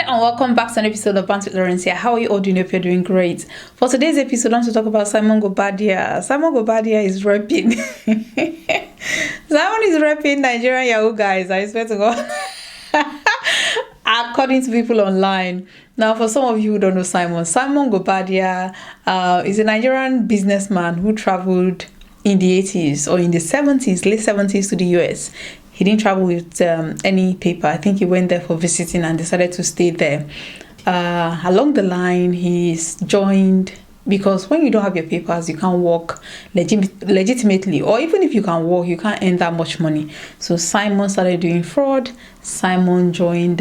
and welcome back to an episode of Bantz with Lawrencia. How are you all doing? Hope you're doing great. For today's episode, I want to talk about Simon Guobadia. Simon Guobadia is repping. Simon is repping Nigerian Yahoo guys. I swear to God. According to people online. Now, for some of you who don't know Simon Guobadia is a Nigerian businessman who traveled in the 80s or in the 70s, late 70s to the US. He didn't travel with any paper. I think he went there for visiting and decided to stay there. Along the line, he's joined, because when you don't have your papers, you can't work legitimately. Or even if you can work, you can't earn that much money. So Simon started doing fraud. Simon joined,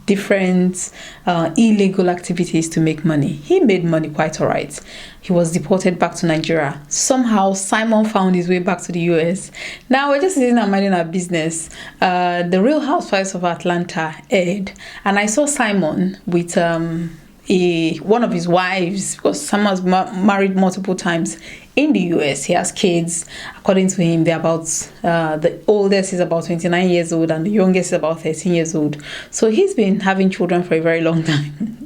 different illegal activities to make money. He made money quite all right. He was deported back to Nigeria. Somehow, Simon found his way back to the US. Now, we're just sitting and minding our business. The Real Housewives of Atlanta aired, and I saw Simon with one of his wives, because Simon's married multiple times in the US. He has kids. According to him, they're about the oldest is about 29 years old and the youngest is about 13 years old. So he's been having children for a very long time.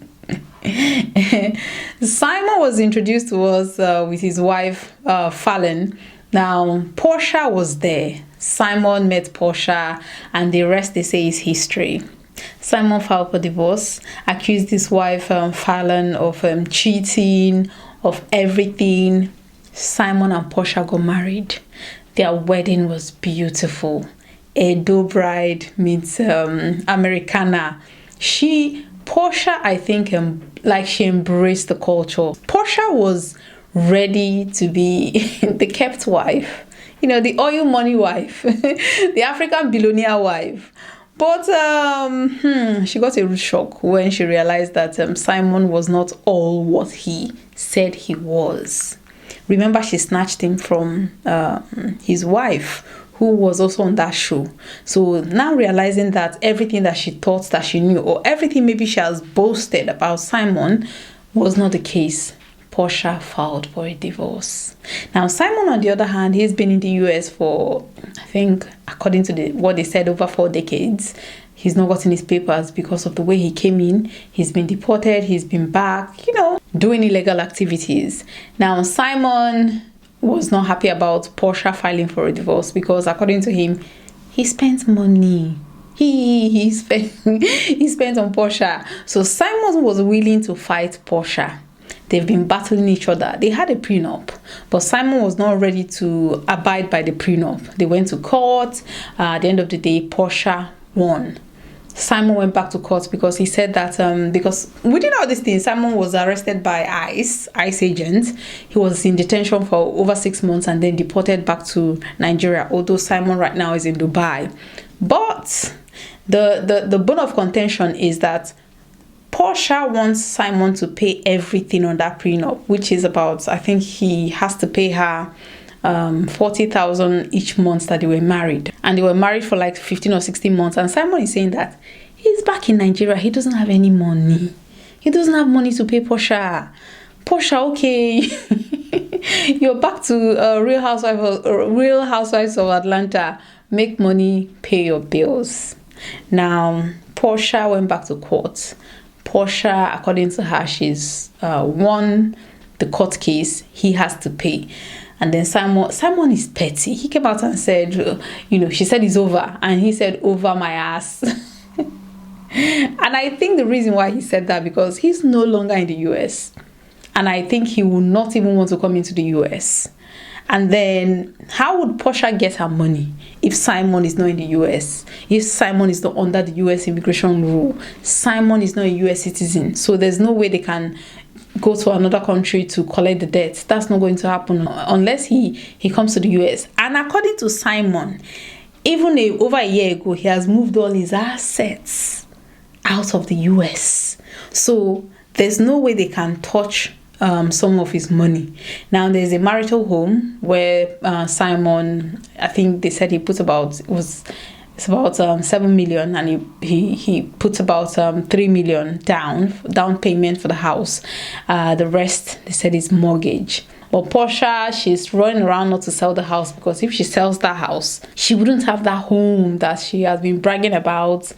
Simon was introduced to us with his wife Fallon. Now Porsha was there. Simon met Porsha, and the rest, they say, is history. Simon filed for divorce, accused his wife Fallon of cheating, of everything. Simon and Porsha got married. Their wedding was beautiful. Edo bride meets Americana. Porsha, I think, she embraced the culture. Porsha was ready to be the kept wife, the oil money wife, the African billionaire wife. But she got a rude shock when she realized that Simon was not all what he said he was. Remember, she snatched him from his wife, who was also on that show. So now realizing that everything that she thought that she knew, or everything maybe she has boasted about Simon, was not the case, Porsha filed for a divorce. Now, Simon, on the other hand, he's been in the US for, I think, according to what they said, over 4 decades. He's not gotten his papers because of the way he came in. He's been deported. He's been back, doing illegal activities. Now, Simon was not happy about Porsha filing for a divorce because, according to him, he spent money. He spent on Porsha. So Simon was willing to fight Porsha. They've been battling each other. They had a prenup, but Simon was not ready to abide by the prenup. They went to court. At the end of the day, Porsha won. Simon went back to court because he said that because within all these things, Simon was arrested by ICE agents. He was in detention for over 6 months and then deported back to Nigeria, although Simon right now is in Dubai. But the bone of contention is that Porsha wants Simon to pay everything on that prenup, which is about, I think he has to pay her 40,000 each month that they were married. And they were married for like 15 or 16 months. And Simon is saying that he's back in Nigeria. He doesn't have any money. He doesn't have money to pay Porsha. Porsha, okay. You're back to Real Housewives of Atlanta. Make money, pay your bills. Now, Porsha went back to court. Porsha, according to her, she's won the court case. He has to pay. And then Simon is petty. He came out and said, she said it's over. And he said, over my ass. And I think the reason why he said that, because he's no longer in the US. And I think he will not even want to come into the US. And then how would Porsha get her money if Simon is not in the US? If Simon is not under the US immigration rule? Simon is not a US citizen. So there's no way they can go to another country to collect the debt. That's not going to happen unless he comes to the US. And according to Simon, even over a year ago, he has moved all his assets out of the US. So there's no way they can touch some of his money. Now there's a marital home where Simon, I think they said he put about, it's about 7 million, and he puts about 3 million down payment for the house. The rest, they said, is mortgage. But Porsha, she's running around not to sell the house, because if she sells that house, she wouldn't have that home that she has been bragging about,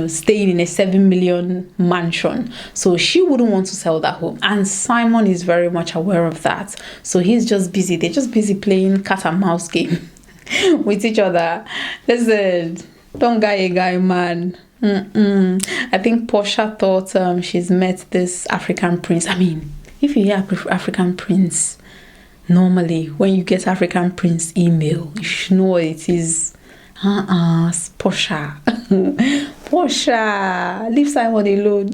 staying in a 7 million mansion. So she wouldn't want to sell that home. And Simon is very much aware of that. So he's just busy. They're just busy playing cat and mouse game with each other. Listen, don't guy, man. I think Porsha thought she's met this African prince. I mean, if you hear African prince, normally when you get African prince email, you should know what it is. Porsha. Porsha, leave Simon alone.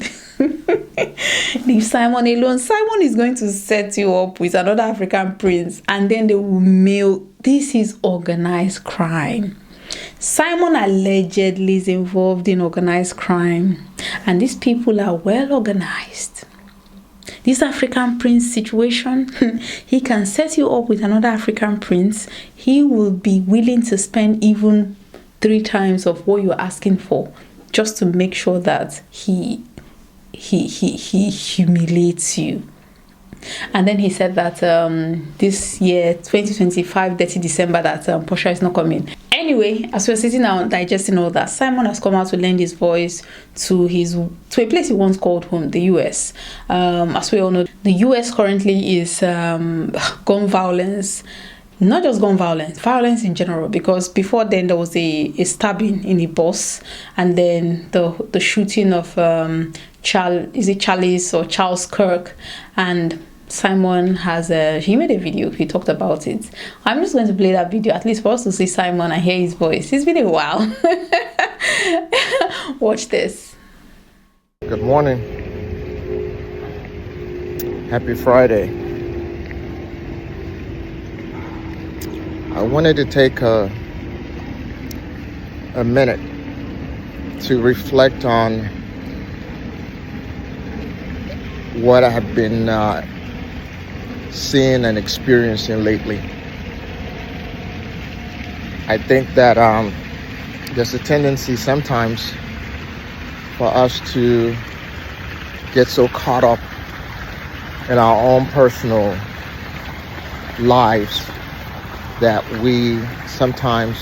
Leave Simon alone. Simon is going to set you up with another African prince, and then they will mail. This is organized crime. Simon allegedly is involved in organized crime, and these people are well organized. This African prince situation, he can set you up with another African prince. He will be willing to spend even 3 times of what you're asking for, just to make sure that he humiliates you. And then he said that this year, 2025, 30 December, that Porsha is not coming. Anyway, as we're sitting down digesting all that, Simon has come out to lend his voice to a place he once called home, the US. As we all know, the US currently is gun violence. Not just gun violence, violence in general, because before then there was a stabbing in a bus, and then the shooting of Charles Kirk, and Simon he made a video, he talked about it. I'm just going to play that video, at least for us to see Simon and hear his voice. It's been a while. Watch this. Good morning. Happy Friday. I wanted to take a minute to reflect on what I have been seeing and experiencing lately. I think that there's a tendency sometimes for us to get so caught up in our own personal lives that we sometimes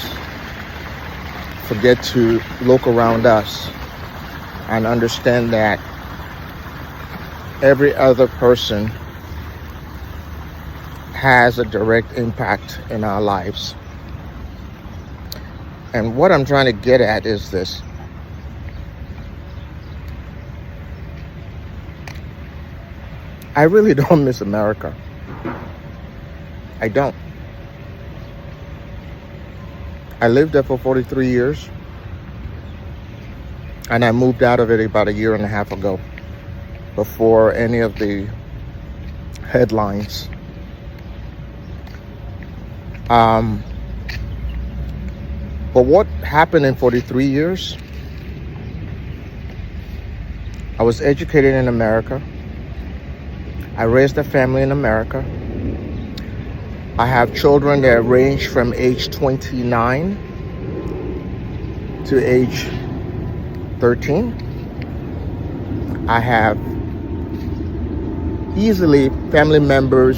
forget to look around us and understand that every other person has a direct impact in our lives. And what I'm trying to get at is this. I really don't miss America. I don't. I lived there for 43 years, and I moved out of it about 1.5 years ago, before any of the headlines. But what happened in 43 years? I was educated in America. I raised a family in America. I have children that range from age 29 to age 13. I have easily family members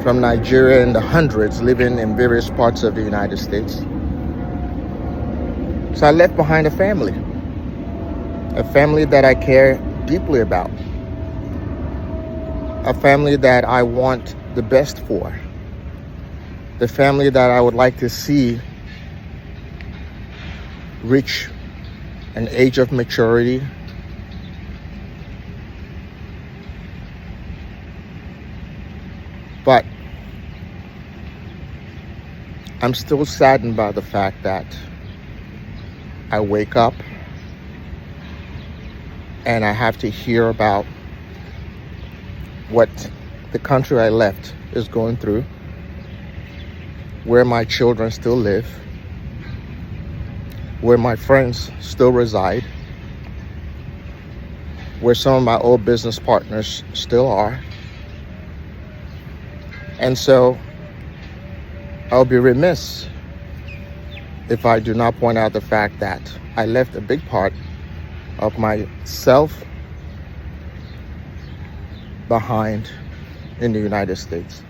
from Nigeria in the hundreds living in various parts of the United States. So I left behind a family that I care deeply about, a family that I want the best for, the family that I would like to see reach an age of maturity, but I'm still saddened by the fact that I wake up and I have to hear about what the country I left is going through, where my children still live, where my friends still reside, where some of my old business partners still are. And so I'll be remiss if I do not point out the fact that I left a big part of myself behind in the United States.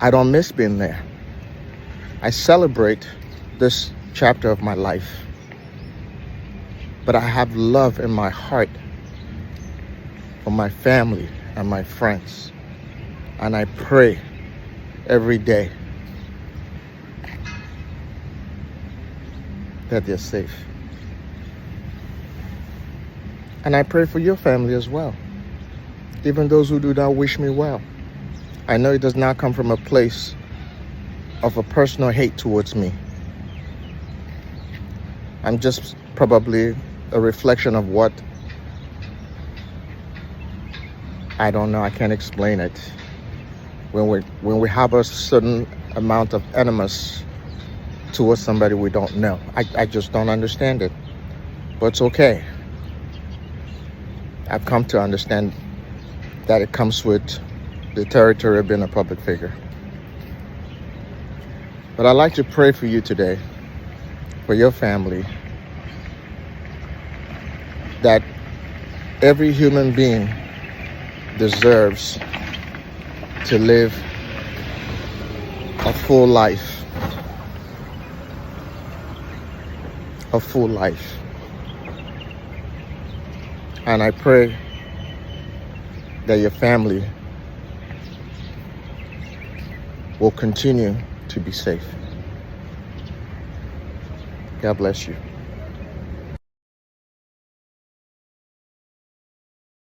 I don't miss being there. I celebrate this chapter of my life. But I have love in my heart for my family and my friends. And I pray every day that they're safe. And I pray for your family as well, even those who do not wish me well. I know it does not come from a place of a personal hate towards me. I'm just probably a reflection of what, I don't know, I can't explain it. When we have a certain amount of animus towards somebody we don't know. I just don't understand it. But it's okay. I've come to understand that it comes with the territory of being a public figure. But I'd like to pray for you today, for your family, that every human being deserves to live a full life. A full life. And I pray that your family will continue to be safe. God bless you.